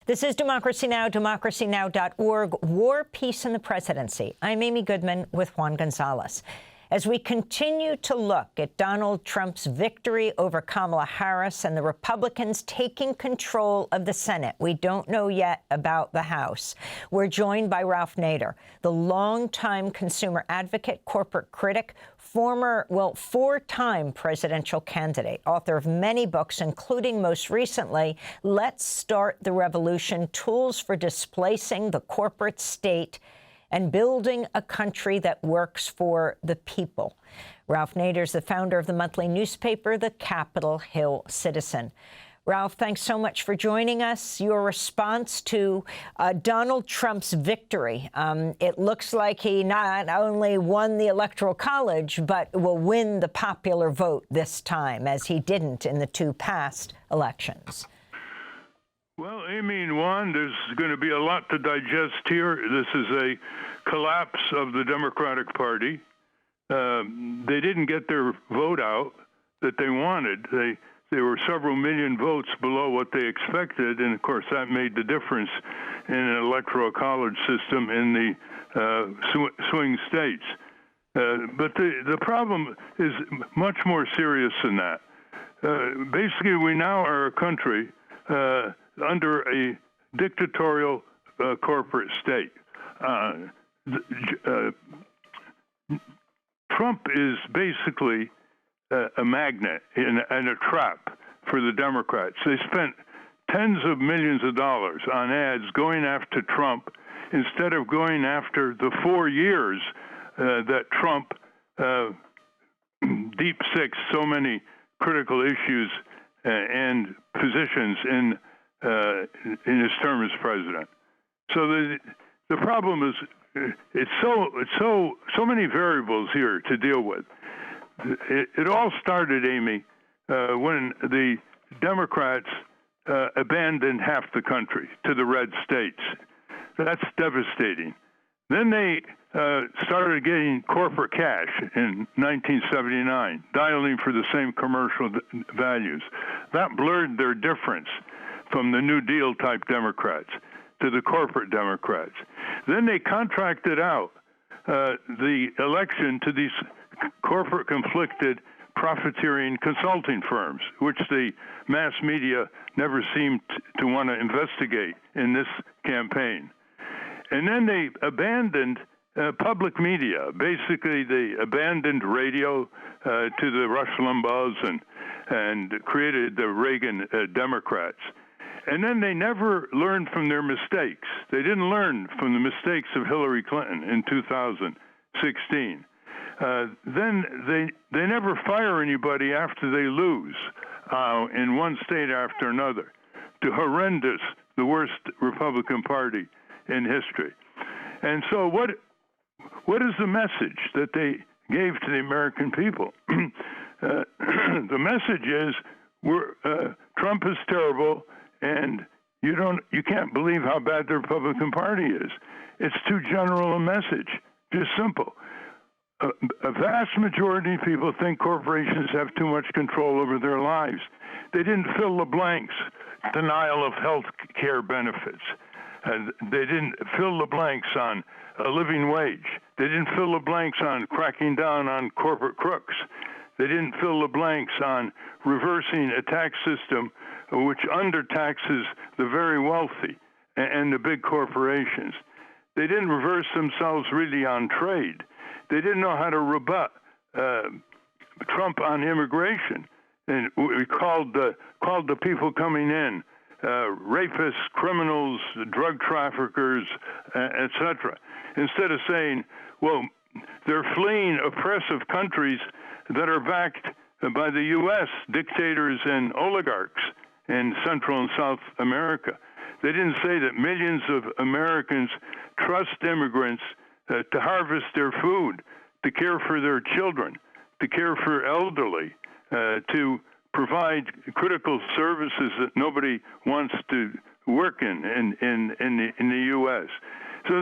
This is Democracy Now!, democracynow.org, War, Peace, and the Presidency. I'm Amy Goodman with Juan Gonzalez. As we continue to look at Donald Trump's victory over Kamala Harris and the Republicans taking control of the Senate, we don't know yet about the House. We're joined by Ralph Nader, the longtime consumer advocate, corporate critic, four-time presidential candidate, author of many books, including most recently, Let's Start the Revolution: Tools for Displacing the Corporate State and Building a Country that Works for the People. Ralph Nader is the founder of the monthly newspaper, The Capitol Hill Citizen. Ralph, thanks so much for joining us. Your response to Donald Trump's victory. It looks like he not only won the Electoral College, but will win the popular vote this time, as he didn't in the two past elections. Well, Amy and Juan, there's going to be a lot to digest here. This is a collapse of the Democratic Party. They didn't get their vote out that they wanted. They were several million votes below what they expected, and of course that made the difference in an electoral college system in the swing states. But the problem is much more serious than that. Basically, we now are a country under a dictatorial corporate state. Trump is basically a magnet and a trap for the Democrats. They spent tens of millions of dollars on ads going after Trump instead of going after the 4 years that Trump deep six so many critical issues and positions in his term as president. So the problem is it's so many variables here to deal with. It all started, Amy, when the Democrats abandoned half the country to the red states. That's devastating. Then they started getting corporate cash in 1979, dialing for the same commercial values. That blurred their difference from the New Deal type Democrats to the corporate Democrats. Then they contracted out the election to these corporate conflicted profiteering consulting firms, which the mass media never seemed to want to investigate in this campaign. And then they abandoned public media. Basically, they abandoned radio to the Rush Limbaughs and created the Reagan Democrats. And then they never learned from their mistakes. They didn't learn from the mistakes of Hillary Clinton in 2016. Then they never fire anybody after they lose in one state after another. To horrendous, the worst Republican Party in history. And so what is the message that they gave to the American people? The message is Trump is terrible, and you can't believe how bad the Republican Party is. It's too general a message, just simple. A vast majority of people think corporations have too much control over their lives. They didn't fill the blanks. Denial of health care benefits. They didn't fill the blanks on a living wage. They didn't fill the blanks on cracking down on corporate crooks. They didn't fill the blanks on reversing a tax system which undertaxes the very wealthy and the big corporations. They didn't reverse themselves really on trade. They didn't know how to rebut Trump on immigration. And we called the people coming in rapists, criminals, drug traffickers, etc. Instead of saying, well, they're fleeing oppressive countries that are backed by the U.S., dictators and oligarchs in Central and South America. They didn't say that millions of Americans trust immigrants to harvest their food, to care for their children, to care for elderly, to provide critical services that nobody wants to work in the U.S. So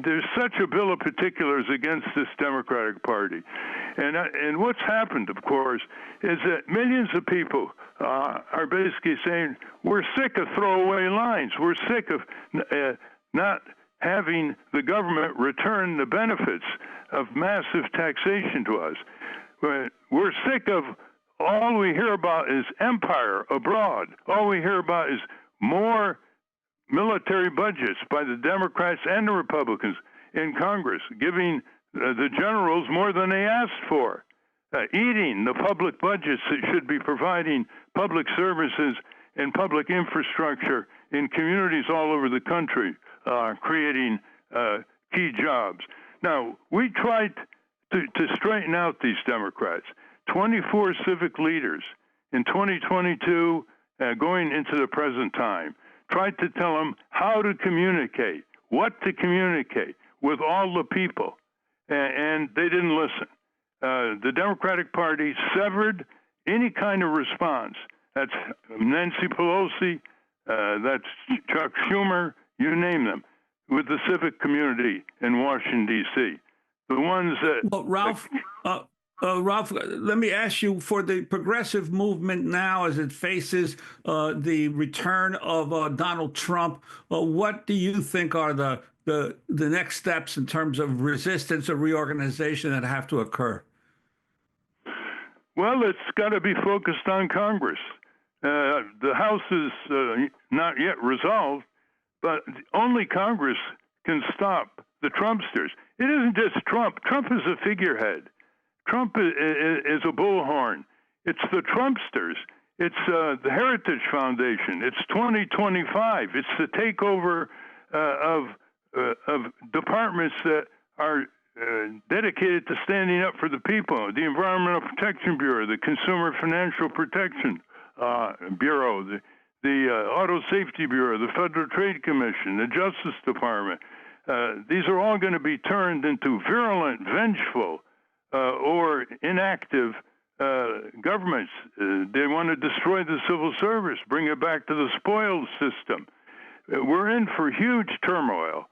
there's such a bill of particulars against this Democratic Party, and what's happened, of course, is that millions of people are basically saying we're sick of throwaway lines. We're sick of not having the government return the benefits of massive taxation to us. We're sick of all we hear about is empire abroad. All we hear about is more military budgets by the Democrats and the Republicans in Congress, giving the generals more than they asked for, eating the public budgets that should be providing public services and public infrastructure in communities all over the country, creating key jobs. Now, we tried to straighten out these Democrats. 24 civic leaders in 2022, going into the present time, tried to tell them how to communicate, what to communicate with all the people, and they didn't listen. The Democratic Party severed any kind of response. That's Nancy Pelosi, that's Chuck Schumer, you name them, with the civic community in Washington, D.C. The ones that... Well, Ralph, Ralph, let me ask you, for the progressive movement now as it faces the return of Donald Trump, what do you think are the next steps in terms of resistance or reorganization that have to occur? Well, it's got to be focused on Congress. The House is not yet resolved, but only Congress can stop the Trumpsters. It isn't just Trump. Trump is a figurehead. Trump is a bullhorn. It's the Trumpsters. It's the Heritage Foundation. It's 2025. It's the takeover of departments that are dedicated to standing up for the people. The Environmental Protection Bureau, the Consumer Financial Protection Bureau, the Auto Safety Bureau, the Federal Trade Commission, the Justice Department. These are all going to be turned into virulent, vengeful, or inactive governments. They want to destroy the civil service, bring it back to the spoils system. We're in for huge turmoil.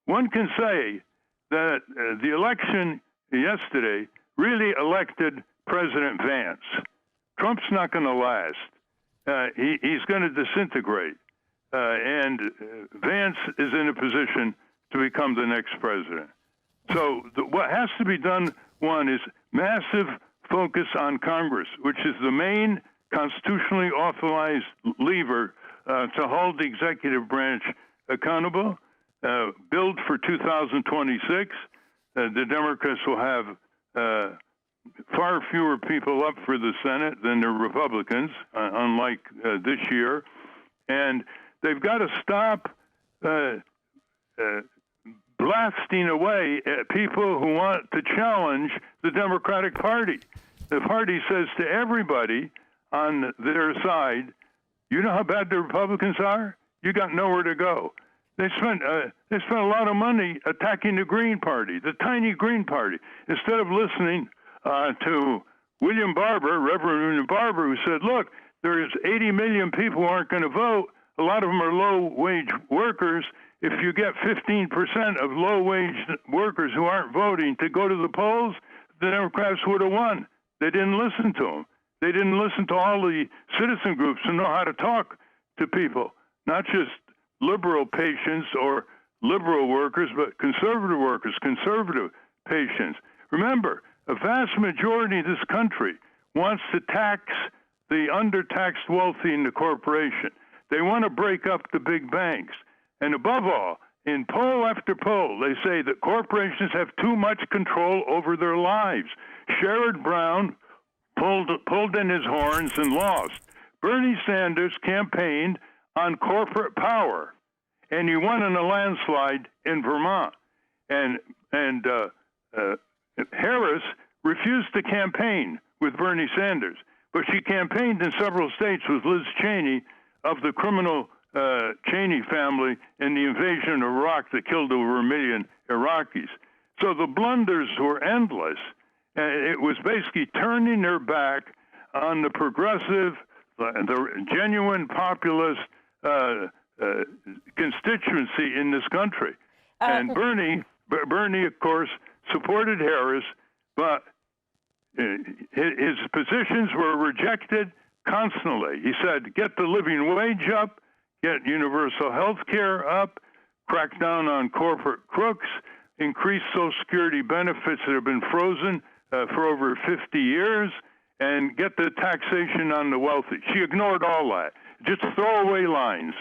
One can say that the election yesterday really elected President Vance. Trump's not going to last. He's going to disintegrate. And Vance is in a position to become the next president. So what has to be done, one, is massive focus on Congress, which is the main constitutionally authorized lever to hold the executive branch accountable. Build for 2026. The Democrats will have far fewer people up for the Senate than the Republicans, unlike this year. And they've got to stop blasting away at people who want to challenge the Democratic Party. The party says to everybody on their side, you know how bad the Republicans are? You got nowhere to go. They spent a lot of money attacking the Green Party, the tiny Green Party, instead of listening to William Barber, Reverend William Barber, who said, look, there's 80 million people who aren't going to vote. A lot of them are low-wage workers. If you get 15% of low-wage workers who aren't voting to go to the polls, the Democrats would have won. They didn't listen to them. They didn't listen to all the citizen groups who know how to talk to people, not just liberal patients or liberal workers, but conservative workers, conservative patients. Remember, a vast majority of this country wants to tax the undertaxed wealthy and the corporation. They want to break up the big banks. And above all, in poll after poll, they say that corporations have too much control over their lives. Sherrod Brown pulled in his horns and lost. Bernie Sanders campaigned on corporate power, and he won in a landslide in Vermont. And Harris refused to campaign with Bernie Sanders, but she campaigned in several states with Liz Cheney of the criminal Cheney family in the invasion of Iraq that killed over 1 million Iraqis. So the blunders were endless. It was basically turning their back on the progressive, the genuine populist constituency in this country. And Bernie, of course, supported Harris, but his positions were rejected constantly. He said, get the living wage up, get universal health care up, crack down on corporate crooks, increase Social Security benefits that have been frozen for over 50 years, and get the taxation on the wealthy. She ignored all that. Just throwaway lines.